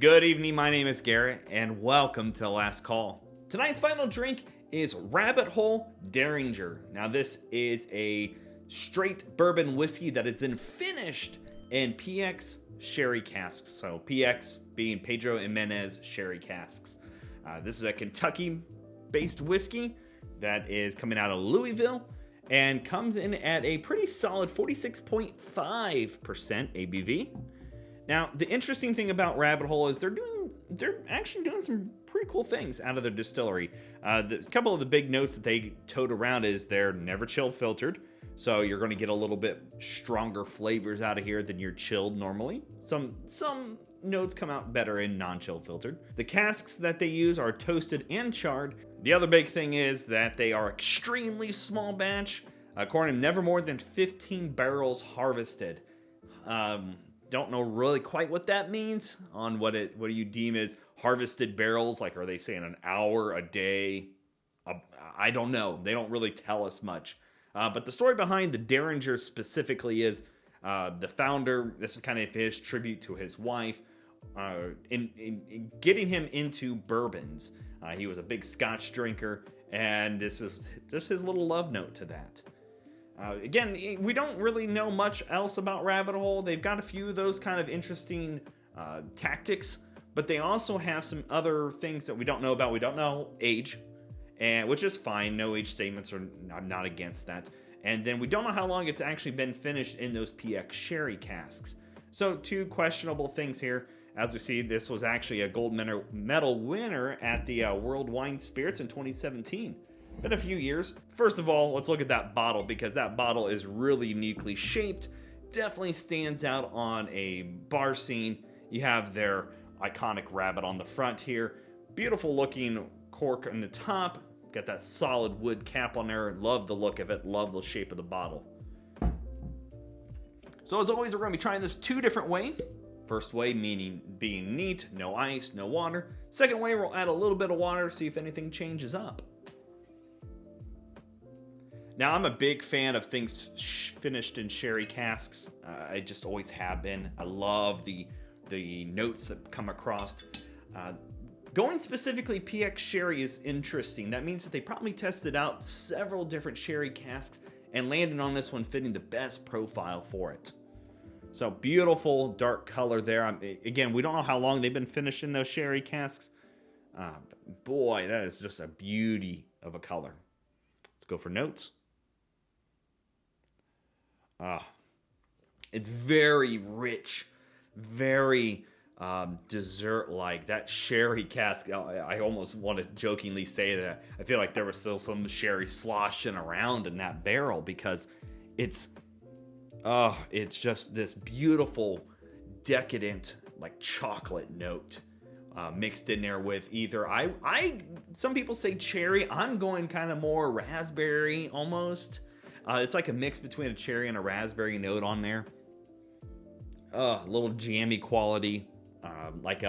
Good evening, my name is Garrett, and welcome to The Last Call. Tonight's final drink is Rabbit Hole Dareringer. Now, this is a straight bourbon whiskey that is then finished in PX sherry casks. So, PX being Pedro Jimenez sherry casks. This is a Kentucky-based whiskey that is coming out of Louisville and comes in at a pretty solid 46.5% ABV. Now, the interesting thing about Rabbit Hole is they're actually doing some pretty cool things out of their distillery. A couple of the big notes that they tote around is they're never chill filtered, so you're going to get a little bit stronger flavors out of here than your chilled normally. Some notes come out better in non-chill filtered. The casks that they use are toasted and charred. The other big thing is that they are extremely small batch. According to never more than 15 barrels harvested. Don't know really quite what that means on what do you deem as harvested barrels. Like, are they saying an hour, a day? I don't know. They don't really tell us much. But the story behind the Dareringer specifically is the founder, this is kind of his tribute to his wife, in getting him into bourbons. He was a big Scotch drinker, and this is just his little love note to that. Again, we don't really know much else about Rabbit Hole. They've got a few of those kind of interesting tactics, but they also have some other things that we don't know about. We don't know age, and which is fine. No age statements I'm not against that. And then we don't know how long it's actually been finished in those PX sherry casks. So two questionable things here. As we see, this was actually a gold medal winner at the World Wine Spirits in 2017. Been a few years. First of all, let's look at that bottle, because that bottle is really uniquely shaped. Definitely stands out on a bar scene. You have their iconic rabbit on the front here. Beautiful looking cork on the top. Got that solid wood cap on there. Love the look of it. Love the shape of the bottle. So as always, we're going to be trying this two different ways. First way meaning being neat, no ice, no water. Second way, we'll add a little bit of water, see if anything changes up. Now, I'm a big fan of things finished in sherry casks. I just always have been. I love the notes that come across. Going specifically PX sherry is interesting. That means that they probably tested out several different sherry casks and landed on this one fitting the best profile for it. So beautiful dark color there. Again, we don't know how long they've been finished in those sherry casks. But boy, that is just a beauty of a color. Let's go for notes. It's very rich, very dessert-like. That sherry cask, I almost want to jokingly say that I feel like there was still some sherry sloshing around in that barrel, because it's just this beautiful, decadent, like chocolate note mixed in there with either some people say cherry. I'm going kind of more raspberry almost. It's like a mix between a cherry and a raspberry note on there. A little jammy quality, like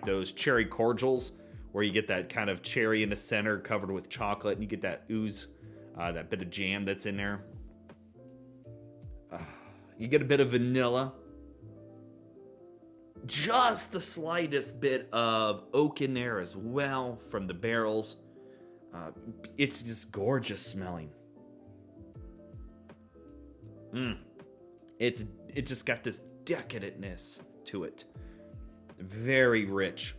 those cherry cordials, where you get that kind of cherry in the center covered with chocolate, and you get that ooze, that bit of jam that's in there. You get a bit of vanilla. Just the slightest bit of oak in there as well from the barrels. It's just gorgeous smelling. It just got this decadentness to it. Very rich.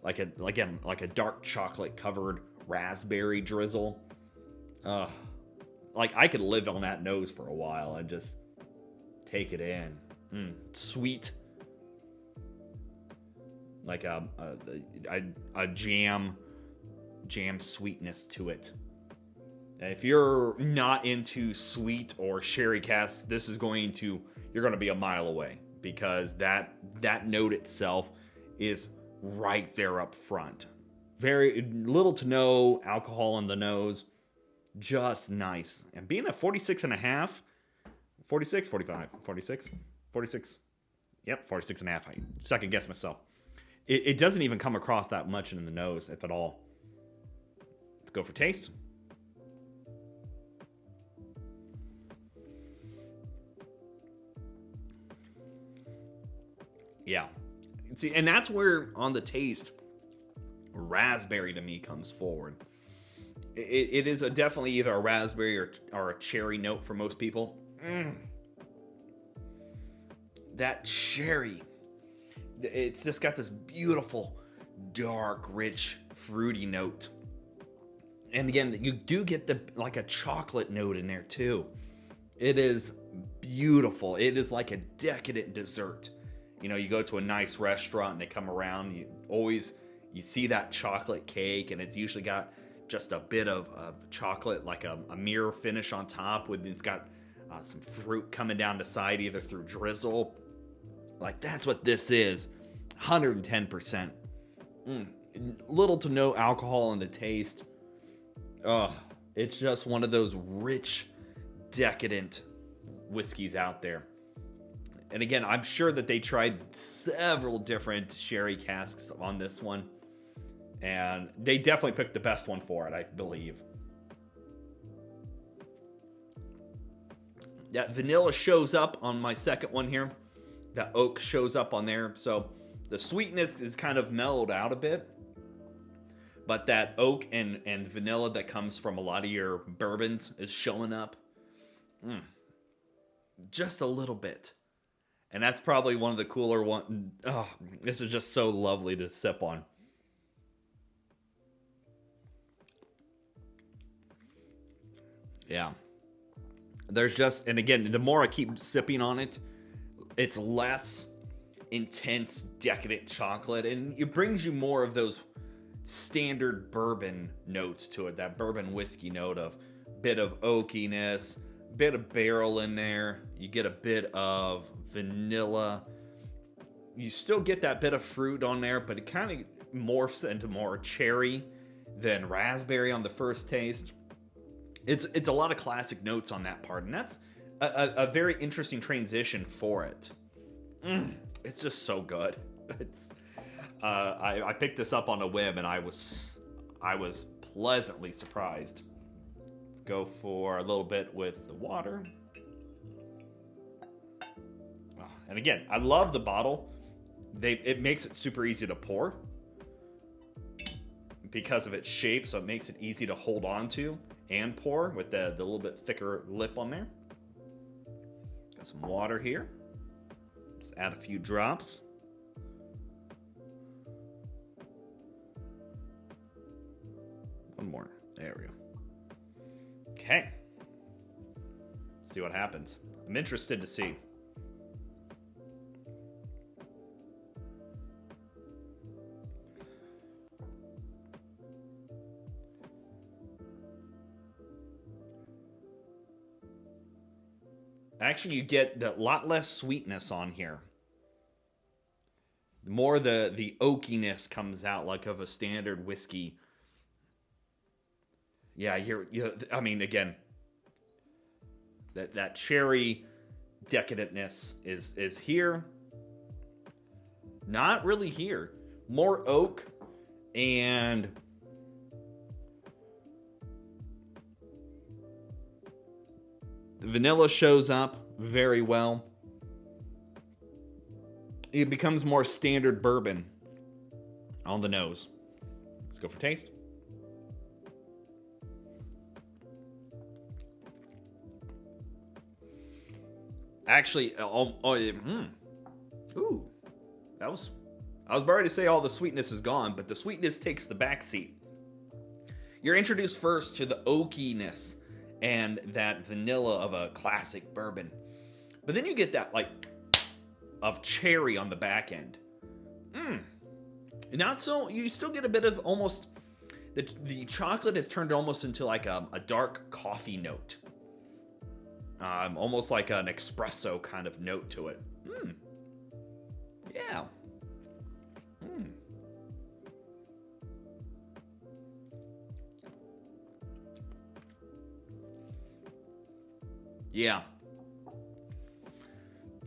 Like a dark chocolate covered raspberry drizzle. Like I could live on that nose for a while and just take it in. Sweet. Like a jam sweetness to it. If you're not into sweet or sherry casks, you're going to be a mile away, because that note itself is right there up front. Very little to no alcohol in the nose, just nice. And being a 46 and a half, 46, 45, 46, 46, yep, 46 and a half. I second guess myself. It doesn't even come across that much in the nose, if at all. Let's go for taste. Yeah. See, and that's where on the taste, raspberry to me comes forward. It is definitely either a raspberry or a cherry note for most people. That cherry, it's just got this beautiful, dark, rich, fruity note. And again, you do get like a chocolate note in there too. It is beautiful. It is like a decadent dessert. You know, you go to a nice restaurant and they come around, you see that chocolate cake, and it's usually got just a bit of chocolate, like a mirror finish on top. It's got some fruit coming down the side, either through drizzle. Like, that's what this is. 110%. Little to no alcohol in the taste. It's just one of those rich, decadent whiskeys out there. And again, I'm sure that they tried several different sherry casks on this one. And they definitely picked the best one for it, I believe. That vanilla shows up on my second one here. That oak shows up on there. So the sweetness is kind of mellowed out a bit. But that oak and vanilla that comes from a lot of your bourbons is showing up. Just a little bit. And that's probably one of the cooler ones. Oh, this is just so lovely to sip on. Yeah. There's just, and again, the more I keep sipping on it, it's less intense, decadent chocolate. And it brings you more of those standard bourbon notes to it. That bourbon whiskey note of bit of oakiness, bit of barrel in there. You get a bit of vanilla. You still get that bit of fruit on there, but it kind of morphs into more cherry than raspberry on the first taste. It's a lot of classic notes on that part, and that's a very interesting transition for it. It's just so good. I picked this up on a whim, and I was pleasantly surprised. Let's go for a little bit with the water. And again, I love the bottle. It makes it super easy to pour because of its shape, so it makes it easy to hold on to and pour with the little bit thicker lip on there. Got some water here. Just add a few drops. One more. There we go. Okay. Let's see what happens. I'm interested to see. Actually, you get a lot less sweetness on here. The more the oakiness comes out, like of a standard whiskey. Yeah, I mean, again, that cherry decadentness is here. Not really here. More oak and the vanilla shows up very well. It becomes more standard bourbon on the nose. Let's go for taste. Actually, ooh, I was about to say all the sweetness is gone, but the sweetness takes the back seat. You're introduced first to the oakiness and that vanilla of a classic bourbon. But then you get that, like, of cherry on the back end. Not so, you still get a bit of almost, the chocolate has turned almost into like a dark coffee note. Almost like an espresso kind of note to it. Yeah. Yeah.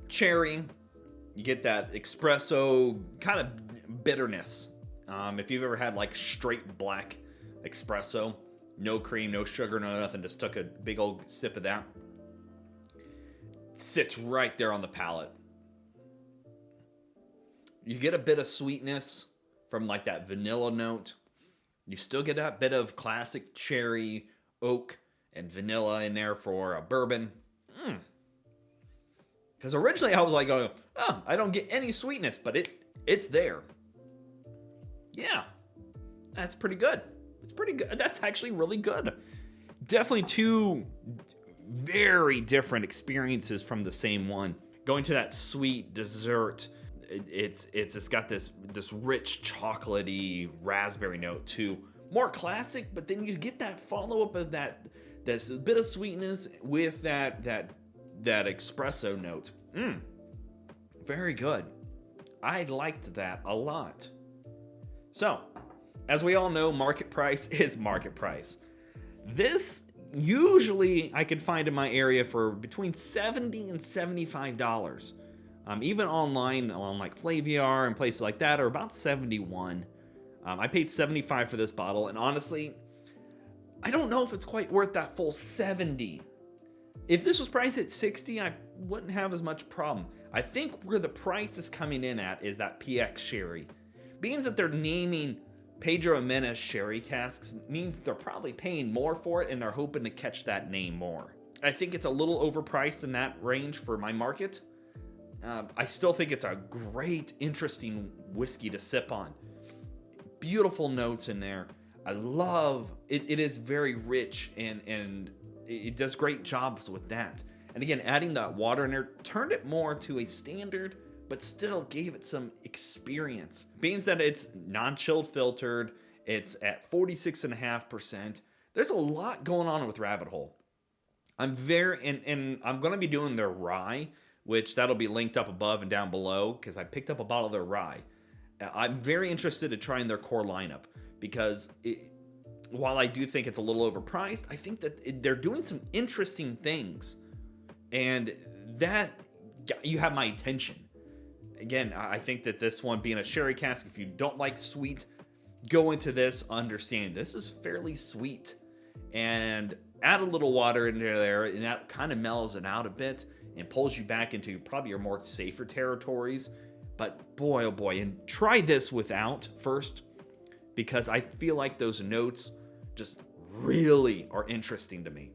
Cherry. You get that espresso kind of bitterness. If you've ever had like straight black espresso, no cream, no sugar, no nothing, just took a big old sip of that. Sits right there on the palate. You get a bit of sweetness from like that vanilla note. You still get that bit of classic cherry, oak, and vanilla in there for a bourbon. Because originally I was like, oh, I don't get any sweetness, but it's there. Yeah, that's pretty good. It's pretty good. That's actually really good. Definitely two very different experiences from the same one. Going to that sweet dessert, it's got this rich chocolatey raspberry note too. More classic, but then you get that follow up of this bit of sweetness with that espresso note. Very good. I liked that a lot. So, as we all know, market price is market price. This usually I could find in my area for between $70 and $75. Even online on like Flaviar and places like that are about $71. I paid $75 for this bottle, and honestly, I don't know if it's quite worth that full $70. If this was priced at $60, I wouldn't have as much problem. I think where the price is coming in at is that PX sherry. Being that they're naming Pedro Jimenez sherry casks means they're probably paying more for it and they're hoping to catch that name more. I think it's a little overpriced in that range for my market. I still think it's a great, interesting whiskey to sip on. Beautiful notes in there. I love it. It is very rich and it does great jobs with that. And again, adding that water in there turned it more to a standard, but still gave it some experience. Being that it's non-chilled filtered, it's at 46.5%. There's a lot going on with Rabbit Hole. I'm I'm going to be doing their rye, which that'll be linked up above and down below because I picked up a bottle of their rye. I'm very interested in trying their core lineup because while I do think it's a little overpriced, I think that they're doing some interesting things, and that you have my attention. Again, I think that this one being a sherry cask, if you don't like sweet, go into this, understand this is fairly sweet, and add a little water into there, and that kind of mellows it out a bit and pulls you back into probably your more safer territories. But boy, oh boy, and try this without first, because I feel like those notes just really are interesting to me.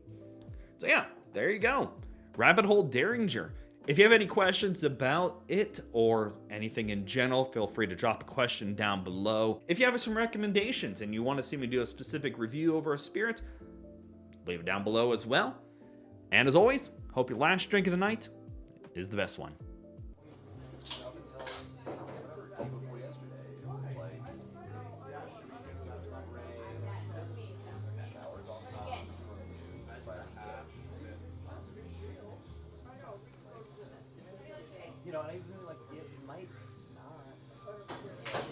So yeah, there you go. Rabbit Hole Dareringer. If you have any questions about it or anything in general, feel free to drop a question down below. If you have some recommendations and you want to see me do a specific review over a spirit, leave it down below as well. And as always, hope your last drink of the night is the best one. You know, and I really like it might not.